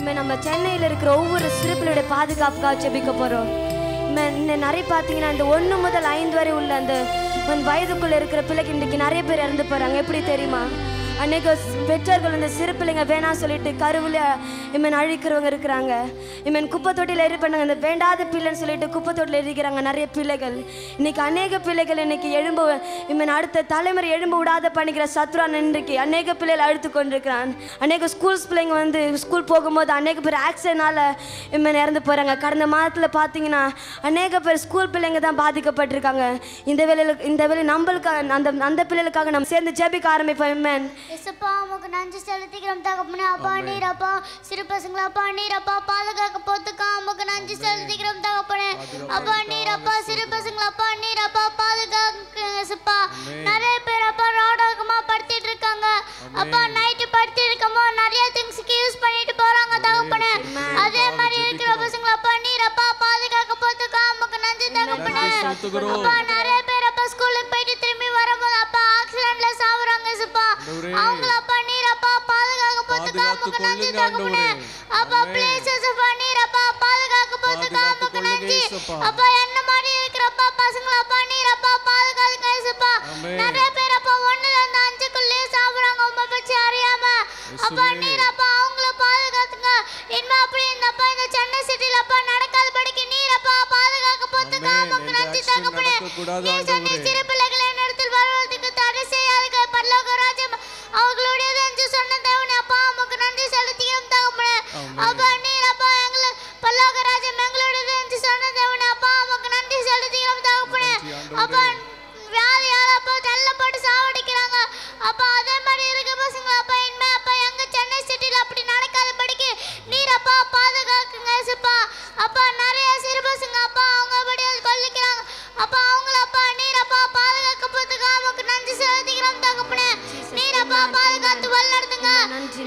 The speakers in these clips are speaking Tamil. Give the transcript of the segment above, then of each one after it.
இனிமே நம்ம சென்னையில் இருக்கிற ஒவ்வொரு சிறு பிள்ளையுடைய பாதுகாப்புக்காக ஜெபிக்க போகிறோம். நிறைய பார்த்தீங்கன்னா இந்த 1 முதல் 5 வரை உள்ள அந்த வயதுக்குள்ளே இருக்கிற பிள்ளைக்கு இன்றைக்கு நிறைய பேர் இறந்து போகிறாங்க. எப்படி தெரியுமா? அநேக பெற்றோர்கள் இந்த சிறு பிள்ளைங்க வேணாம் சொல்லிட்டு கருவில் அழிக்கிறவங்க இருக்கிறாங்க. குப்பை தொட்டியில் எரி பண்ணாங்க. இந்த வேண்டாத பிள்ளைன்னு சொல்லிட்டு குப்பை தொட்டியில் எரிக்கிறாங்க நிறைய பிள்ளைகள். இன்னைக்கு அநேக பிள்ளைகள் இன்னைக்கு அடுத்த தலைமுறை எழும்ப விடாத பண்ணிக்கிற சத்ருவான் இன்றைக்கு அநேக பிள்ளைகள் அழுத்து கொண்டிருக்கிறான். அநேக ஸ்கூல்ஸ் பிள்ளைங்க ஸ்கூல் போகும்போது அநேக பேர் ஆக்சிடென்ட்னால இறந்து போகிறாங்க. கடந்த மாதத்தில் பார்த்தீங்கன்னா அநேக பேர் ஸ்கூல் பிள்ளைங்க தான் பாதிக்கப்பட்டிருக்காங்க. இந்த வேலையில் நம்மளுக்காக அந்த பிள்ளைகளுக்காக நம்ம சேர்ந்து ஜெபிக்க ஆரம்பிப்போம். இயேசுப்பா உமக்கு நன்றி செலுத்திக்கிறோம் தகப்பனே. அப்பா நீரப்பா சிறு பசங்கள அப்பா நீரப்பா பாதுகாக்க போத்துக்கா உமக்கு நன்றி செலுத்திக்கிறோம் தகப்பனே. அப்பா நீரப்பா சிறு பசங்கள அப்பா நீரப்பா பாதுகாக்க இயேசுப்பா. நிறைய பேர் அப்பா ரோடாகமா படுத்திட்டு இருக்காங்க. அப்பா நைட் படுத்து இருக்கமோ நிறைய திங்ஸ்க்கு யூஸ் பண்ணிட்டு போறாங்க தகப்பனே. அதே மாதிரி இருக்கிற பசங்கள அப்பா நீரப்பா பாதுகாக்க போத்துக்கா உமக்கு நன்றி தகப்பனே. அப்பா நிறைய பேர் அப்பா ஸ்கூலுக்கு போயிட்டு திரும்பி வரும்போது அப்பா ஆக்சிடென்ட்ல சாவுறாங்க இயேசுப்பா. அவங்கள அப்பா நீரப்பா பாதுகாக்க போத்துக்கா உமக்கு நன்றி தகப்பனே. அப்பா ப்ளீஸ் அப்பா நீரப்பா பாதுகாக்க போத்துக்கா உமக்கு நன்றி. அப்பா என்ன மாதிரி இருக்கிறப்பா பசங்கள அப்பா நீரப்பா பாதுகாக்க இயேசுப்பா. நிறைய பேர் அப்பா 1 ல இருந்து 5க்குள்ளே சாவுறாங்க உம்மை பற்றி அறியாம. அப்பா நீரப்பா அவங்கள பாதுகாத்துங்க. இனிமே அப்படி இந்தப்பா இந்த சென்னை சிட்டில அப்பா நடக்காதபடிக்கு நீரப்பா பாதுகாக்க போத்துக்கா உமக்கு நன்றி தகப்பனே. நீ சொன்ன சிறு பிள்ளைகளை இடத்தில் வருவதற்கு தடை செய்யாதீங்க. பரலோக ராஜ்யம் அவர்களுடையது என்று சொன்ன தேவனே அப்பா உமக்கு நன்றி செலுத்துகிறோம் தகப்பனே. அப்பா நீரப்பா எங்களை பரலோக ராஜ்யம் எங்களுடையது என்று சொன்ன தேவனே அப்பா உமக்கு நன்றி செலுத்துகிறோம் தகப்பனே. அப்பா வியாதியால அப்பா தள்ளப்பட்டு சாவடிக்கிறாங்க. அப்பா அதே மாதிரி இருக்க பசங்க அப்பா இனிமே அப்பா எங்க சென்னை சிட்டில அப்படி நடக்காதபடிக்கு நீரப்பா பாதுகாக்குங்க இயேசுப்பா. அப்பா நிறைய சிறு பசங்க அப்பா அவங்க அப்படியே கொல்லிக்கிறாங்க. அப்பா அவங்கள அப்பா நீரப்பா பாதுகாக்க போதுக்கா உமக்கு நன்றி செலுத்துகிறோம் தகப்பனே. நீரப்பா பாதுகாத்து வழிநடத்துங்க.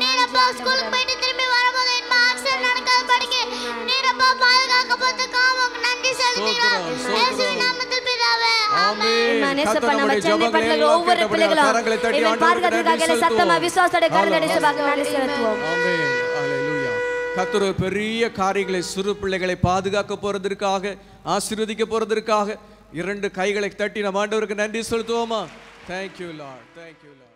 நீரப்பா ஸ்கூலுக்கு போயிட்டு திரும்பி வரும்போது இனிமே ஆக்சிடென்ட் நடக்காதபடிக்கு நீரப்பா பாதுகாக்க போதுக்கா உமக்கு நன்றி செலுத்துகிறோம். இயேசுவின் நாமத்தில் பிதாவே ஆமென். நம்ம சென்னை பட்டணங்கள் ஒவ்வொரு பிள்ளைகளும் பாதுகாத்துக்காக சத்தமா விசுவாசத்தோட கரங்களை இயேசுவுக்கு நன்றி செலுத்துவோம். ஆமென். ஹalleluya. கர்த்தர் பெரிய காரியங்களை சிறு பிள்ளைகளை பாதுகாக்க போறதற்காக ஆசீர்வதிக்க போறதற்காக 2 கைகளை தட்டி நம்ம ஆண்டவருக்கு நன்றி செலுத்துவோமா? Thank you Lord. Thank you Lord.